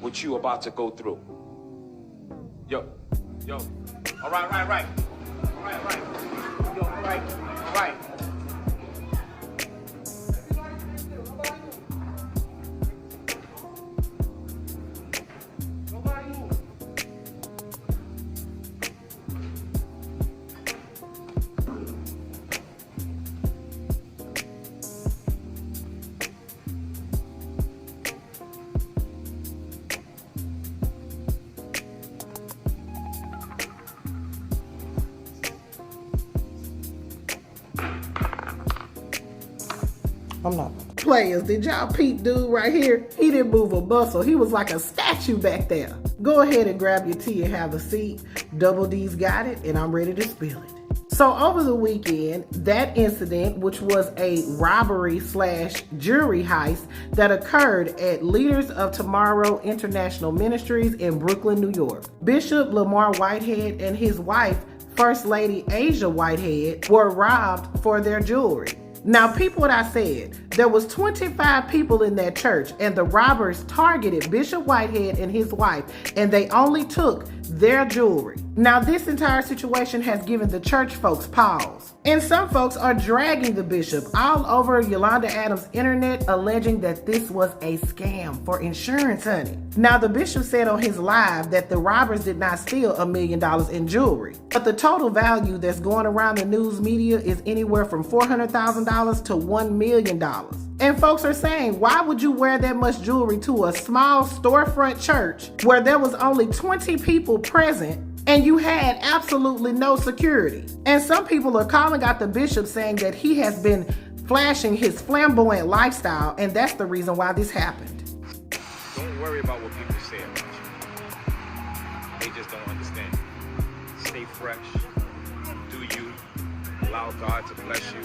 what you about to go through. Yo. All right. Yo, all right. I'm not. Players, did y'all peep dude right here? He didn't move a muscle. He was like a statue back there. Go ahead and grab your tea and have a seat. Double D's got it, and I'm ready to spill it. So over the weekend, that incident, which was a robbery/jury heist that occurred at Leaders of Tomorrow International Ministries in Brooklyn, New York. Bishop Lamor Whitehead and his wife, First Lady Asia Whitehead, were robbed for their jewelry. Now, peep what I said. There was 25 people in that church, and the robbers targeted Bishop Whitehead and his wife, and they only took their jewelry. Now, this entire situation has given the church folks pause. And some folks are dragging the bishop all over Yolanda Adams' internet, alleging that this was a scam for insurance, honey. Now, the bishop said on his live that the robbers did not steal $1 million in jewelry, but the total value that's going around the news media is anywhere from $400,000 to $1 million. And folks are saying, why would you wear that much jewelry to a small storefront church where there was only 20 people present and you had absolutely no security? And some people are calling out the bishop, saying that he has been flashing his flamboyant lifestyle, and that's the reason why this happened. Don't worry about what people say about you. They just don't understand. Stay fresh. Do you. Allow God to bless you.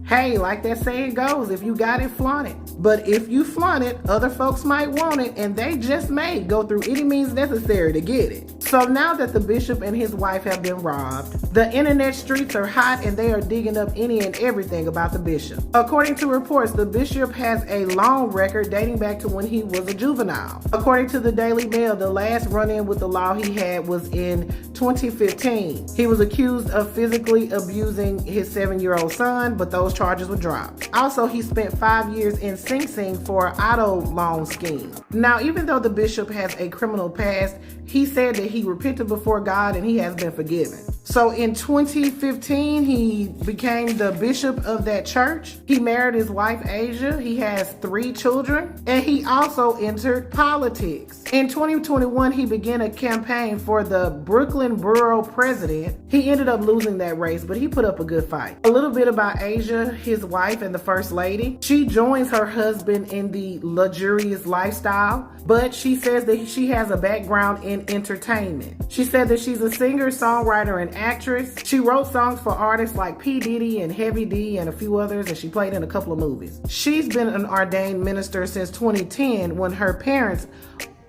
Hey, like that saying goes, if you got it, flaunt it. But if you flaunt it, other folks might want it, and they just may go through any means necessary to get it. So now that the bishop and his wife have been robbed, the internet streets are hot and they are digging up any and everything about the bishop. According to reports, the bishop has a long record dating back to when he was a juvenile. According to the Daily Mail, the last run-in with the law he had was in 2015. He was accused of physically abusing his 7-year-old son, but those charges were dropped. Also, he spent 5 years in Sing Sing for an auto loan scheme. Now, even though the bishop has a criminal past, he said that he repented before God and he has been forgiven. So in 2015, he became the bishop of that church. He married his wife, Asia. He has 3 children, and he also entered politics. In 2021, he began a campaign for the Brooklyn Borough president. He ended up losing that race, but he put up a good fight. A little bit about Asia, his wife and the first lady. She joins her husband in the luxurious lifestyle, but she says that she has a background in entertainment. She said that she's a singer, songwriter, and actress. She wrote songs for artists like P. Diddy and Heavy D and a few others, and she played in a couple of movies. She's been an ordained minister since 2010 when her parents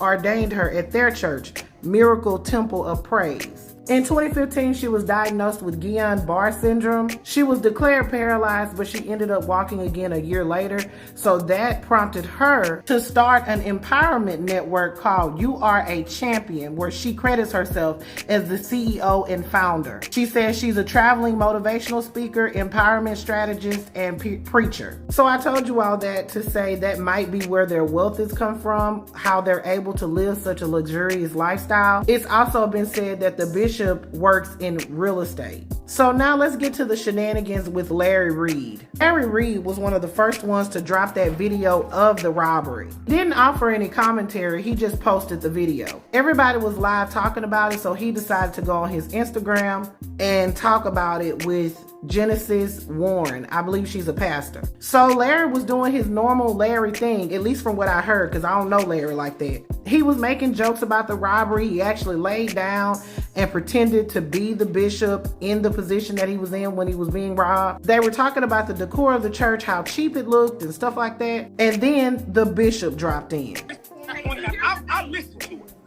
ordained her at their church, Miracle Temple of Praise. In 2015, she was diagnosed with Guillain-Barré syndrome. She was declared paralyzed, but she ended up walking again a year later. So that prompted her to start an empowerment network called You Are a Champion, where she credits herself as the CEO and founder. She says she's a traveling motivational speaker, empowerment strategist, and preacher. So I told you all that to say that might be where their wealth has come from, how they're able to live such a luxurious lifestyle. It's also been said that the bishop works in real estate. So now let's get to the shenanigans with Larry Reid. Larry Reid was one of the first ones to drop that video of the robbery. He didn't offer any commentary, he just posted the video. Everybody was live talking about it, so he decided to go on his Instagram and talk about it with Genesis Warren. I believe she's a pastor. So Larry was doing his normal Larry thing, at least from what I heard, because I don't know Larry like that. He was making jokes about the robbery. He actually laid down and pretended to be the bishop in the position that he was in when he was being robbed. They were talking about the decor of the church, how cheap it looked and stuff like that. And then the bishop dropped in.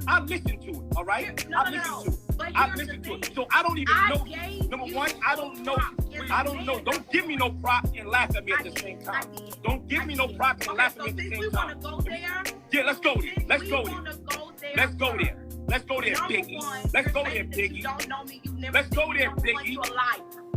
I listened to it, all right? No. I listened to it. So I don't even know. Number one, I don't know. Don't give me no props and laugh at me at the same time. Don't give me no props and laugh at me at the same time. Yeah, let's go there. Let's go there, Biggie. Let's go there, Biggie. Let's go there, Biggie.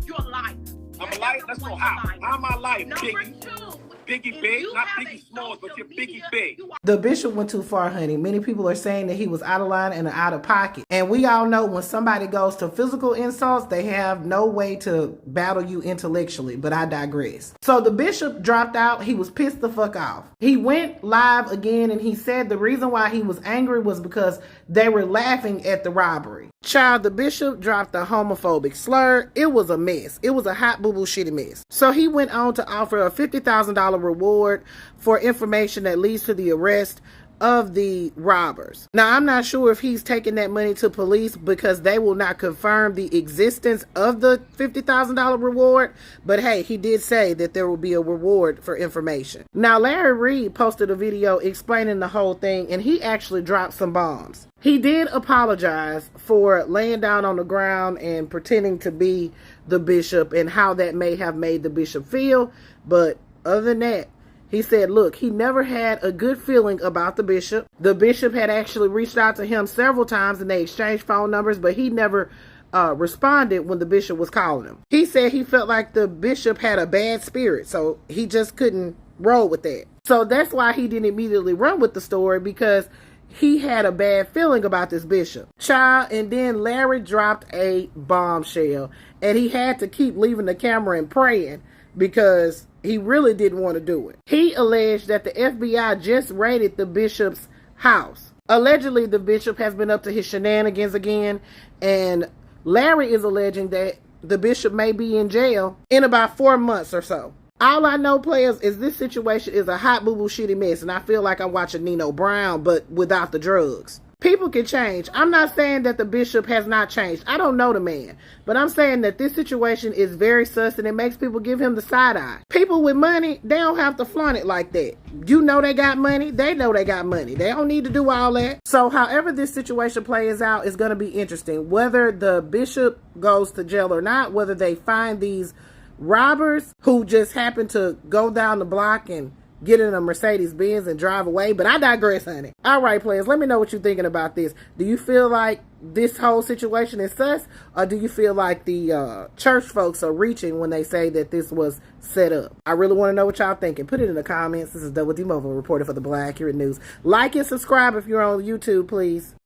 You're a liar. I'm a liar? Let's go. How am I lying, Biggie? Number two. Biggie Big, not Biggie Smalls, but you're Biggie Big. The bishop went too far, honey. Many people are saying that he was out of line and out of pocket. And we all know when somebody goes to physical insults, they have no way to battle you intellectually, but I digress. So the bishop dropped out. He was pissed the fuck off. He went live again and he said the reason why he was angry was because they were laughing at the robbery. Child, the bishop dropped a homophobic slur. It was a mess. It was a hot boo-boo shitty mess. So he went on to offer a $50,000 reward for information that leads to the arrest of the robbers. Now, I'm not sure if he's taking that money to police because they will not confirm the existence of the $50,000 reward. But hey, he did say that there will be a reward for information. Now, Larry Reid posted a video explaining the whole thing, and he actually dropped some bombs. He did apologize for laying down on the ground and pretending to be the bishop and how that may have made the bishop feel. But other than that, he said, look, he never had a good feeling about the bishop. The bishop had actually reached out to him several times and they exchanged phone numbers, but he never responded when the bishop was calling him. He said he felt like the bishop had a bad spirit, so he just couldn't roll with that. So that's why he didn't immediately run with the story, because he had a bad feeling about this bishop. Child, and then Larry dropped a bombshell, and he had to keep leaving the camera and praying because he really didn't want to do it. He alleged that the FBI just raided the bishop's house. Allegedly, the bishop has been up to his shenanigans again, and Larry is alleging that the bishop may be in jail in about 4 months or so. All I know, players, is this situation is a hot boo-boo shitty mess, and I feel like I'm watching Nino Brown, but without the drugs. People can change. I'm not saying that the bishop has not changed. I don't know the man. But I'm saying that this situation is very sus and it makes people give him the side eye. People with money, they don't have to flaunt it like that. You know they got money. They know they got money. They don't need to do all that. So however this situation plays out is going to be interesting. Whether the bishop goes to jail or not, whether they find these robbers who just happen to go down the block and get in a Mercedes-Benz and drive away. But I digress, honey. All right, players, let me know what you're thinking about this. Do you feel like this whole situation is sus? Or do you feel like the church folks are reaching when they say that this was set up? I really want to know what y'all thinking. Put it in the comments. This is Double D Mobile, reporter for the Black Accurate News. Like and subscribe if you're on YouTube, please.